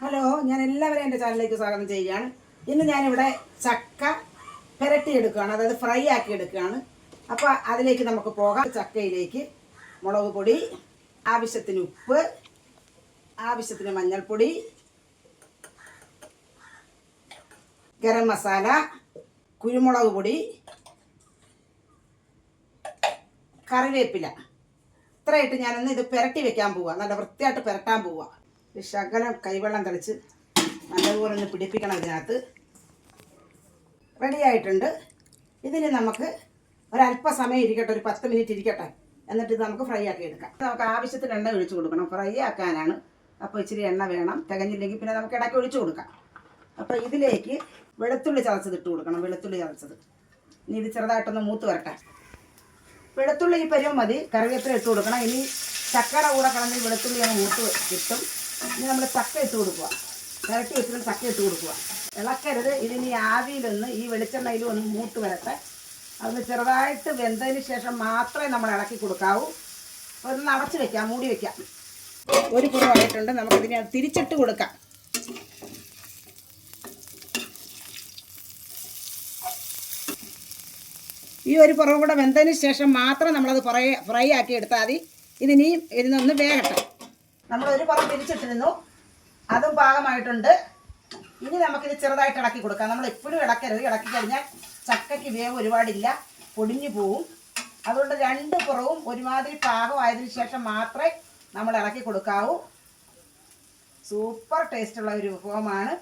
Hello, ഞാൻ എല്ലാവരെയും എൻ്റെ ചാനലിലേക്ക് സ്വാഗതം ചെയ്യുകയാണ്. ഇന്ന് ഞാനിവിടെ ചക്ക പുരട്ടിയെടുക്കുകയാണ്, അതായത് ഫ്രൈ ആക്കി എടുക്കുകയാണ്. അപ്പോൾ അതിലേക്ക് നമുക്ക് പോകാം. ചക്കയിലേക്ക് മുളക് പൊടി, ആവശ്യത്തിന് ഉപ്പ്, ആവശ്യത്തിന് മഞ്ഞൾപ്പൊടി, ഗരം മസാല, കുരുമുളക് പൊടി, കറിവേപ്പില, ഇത്രയായിട്ട് ഞാനൊന്ന് ഇത് പുരട്ടി വെക്കാൻ പോവുക. നല്ല വൃത്തിയായിട്ട് പുരട്ടാൻ പോവുക. ശകലം കൈവെള്ളം തളിച്ച് നല്ലതുപോലെ ഒന്ന് പിടിപ്പിക്കണം. ഇതിനകത്ത് റെഡി ആയിട്ടുണ്ട്. ഇതിന് നമുക്ക് ഒരല്പസമയം ഇരിക്കട്ടെ, ഒരു 10 മിനിറ്റ് ഇരിക്കട്ടെ. എന്നിട്ട് ഇത് നമുക്ക് ഫ്രൈ ആക്കി എടുക്കാം. നമുക്ക് ആവശ്യത്തിന് എണ്ണ ഒഴിച്ചു കൊടുക്കണം. ഫ്രൈ ആക്കാനാണ്. അപ്പോൾ ഇച്ചിരി എണ്ണ വേണം. തികഞ്ഞില്ലെങ്കിൽ പിന്നെ നമുക്ക് ഇടയ്ക്ക് ഒഴിച്ചു കൊടുക്കാം. അപ്പോൾ ഇതിലേക്ക് വെളുത്തുള്ളി ചതച്ചത് ഇട്ട് കൊടുക്കണം. വെളുത്തുള്ളി ചതച്ചത് ഇനി ഇത് ചെറുതായിട്ടൊന്ന് മൂത്ത് വരട്ടെ. വെളുത്തുള്ളി ഈ പരുവം മതി. കറിവേപ്പില ഇട്ട് കൊടുക്കണം. ഇനി ചക്കയുടെ കൂടെ കളഞ്ഞ് വെളുത്തുള്ളി ഒന്ന് മൂത്ത് കിട്ടും. ഇനി നമ്മൾ ചക്ക ഇട്ട് കൊടുക്കുക. ഇരട്ടി വെച്ചിട്ട് ചക്ക ഇട്ട് കൊടുക്കുക. ഇളക്കരുത്. ഇതിനി ആവിയിലൊന്ന് ഈ വെളിച്ചെണ്ണയിലും ഒന്ന് മൂത്ത് വരട്ടെ. അതൊന്ന് ചെറുതായിട്ട് വെന്തതിന് ശേഷം മാത്രമേ നമ്മൾ ഇളക്കി കൊടുക്കാവൂ. ഒന്ന് അടച്ച് വെക്കാം, മൂടി വെക്കാം. ഒരു പുറമായിട്ടുണ്ട്. നമുക്കിതിനെ തിരിച്ചിട്ട് കൊടുക്കാം. ഈ ഒരു പുറവും കൂടെ വെന്തതിന് ശേഷം മാത്രം നമ്മളത് ഫ്രൈ ആക്കി എടുത്താൽ മതി. ഇതിനിയും ഇരുന്നൊന്ന് വേകട്ടെ. നമ്മളൊരു പുറം തിരിച്ചിട്ടിരുന്നു, അതും പാകമായിട്ടുണ്ട്. ഇനി നമുക്കിത് ചെറുതായിട്ട് ഇളക്കി കൊടുക്കാം. നമ്മൾ എപ്പോഴും ഇളക്കരുത്. ഇളക്കി കഴിഞ്ഞാൽ ചക്കയ്ക്ക് വേവ് ഒരുപാടില്ല, പൊടിഞ്ഞു പോവും. അതുകൊണ്ട് രണ്ട് പുറവും ഒരുമാതിരി പാകമായതിനു ശേഷം മാത്രമേ നമ്മൾ ഇളക്കി കൊടുക്കാവൂ. സൂപ്പർ ടേസ്റ്റുള്ള ഒരു വിഭവമാണ്.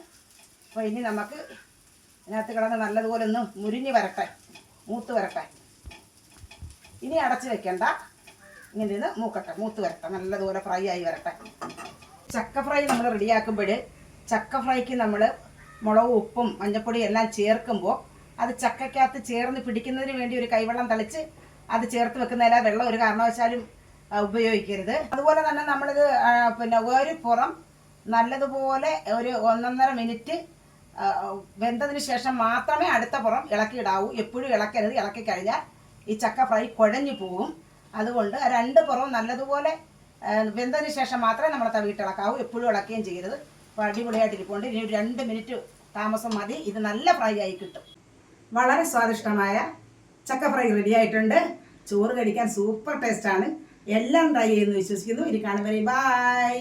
അപ്പോൾ ഇനി നമുക്ക് ഇതിനകത്ത് കിടന്ന് നല്ലതുപോലെ ഒന്ന് മുരിഞ്ഞ് വരട്ടെ, മൂത്ത് വരട്ടെ. ഇനി അടച്ച് വെക്കണ്ട, ഇങ്ങനെ ഇരുന്ന് മൂത്ത് വരട്ടെ, നല്ലതുപോലെ ഫ്രൈ ആയി വരട്ടെ. ചക്ക ഫ്രൈ നമ്മൾ റെഡിയാക്കുമ്പോൾ ചക്ക ഫ്രൈക്ക് നമ്മൾ മുളകും ഉപ്പും മഞ്ഞൾപ്പൊടിയും എല്ലാം ചേർക്കുമ്പോൾ അത് ചക്കയ്ക്കകത്ത് ചേർന്ന് പിടിക്കുന്നതിന് വേണ്ടി ഒരു കൈവെള്ളം തളിച്ച് അത് ചേർത്ത് വെക്കുന്നതില വെള്ളം ഒരു കാരണവശാലും ഉപയോഗിക്കരുത്. അതുപോലെ തന്നെ നമ്മളിത് പിന്നെ ഒരു പുറം നല്ലതുപോലെ ഒരു 1.5 മിനിറ്റ് വെന്തതിന് ശേഷം മാത്രമേ അടുത്ത പുറം ഇളക്കിയിടാവൂ. എപ്പോഴും ഇളക്കരുത്. ഇളക്കി കഴിഞ്ഞാൽ ഈ ചക്ക ഫ്രൈ കുഴഞ്ഞു പോകും. അതുകൊണ്ട് രണ്ട് പുറവും നല്ലതുപോലെ വെന്തതിന് ശേഷം മാത്രമേ നമ്മൾ തവിയിട്ട് ഇളക്കാവൂ. എപ്പോഴും ഇളക്കുകയും ചെയ്യരുത്. അപ്പോൾ അടിപൊളിയായിട്ടിരിപ്പുണ്ട്. ഇനി ഒരു 2 മിനിറ്റ് താമസം മതി. ഇത് നല്ല ഫ്രൈ ആയി കിട്ടും. വളരെ സ്വാദിഷ്ടമായ ചക്ക ഫ്രൈ റെഡി ആയിട്ടുണ്ട്. ചോറ് കഴിക്കാൻ സൂപ്പർ ടേസ്റ്റാണ്. എല്ലാം ട്രൈ ചെയ്യുമെന്ന് വിശ്വസിക്കുന്നു. ഇനി കാണുമ്പോൾ ബൈ.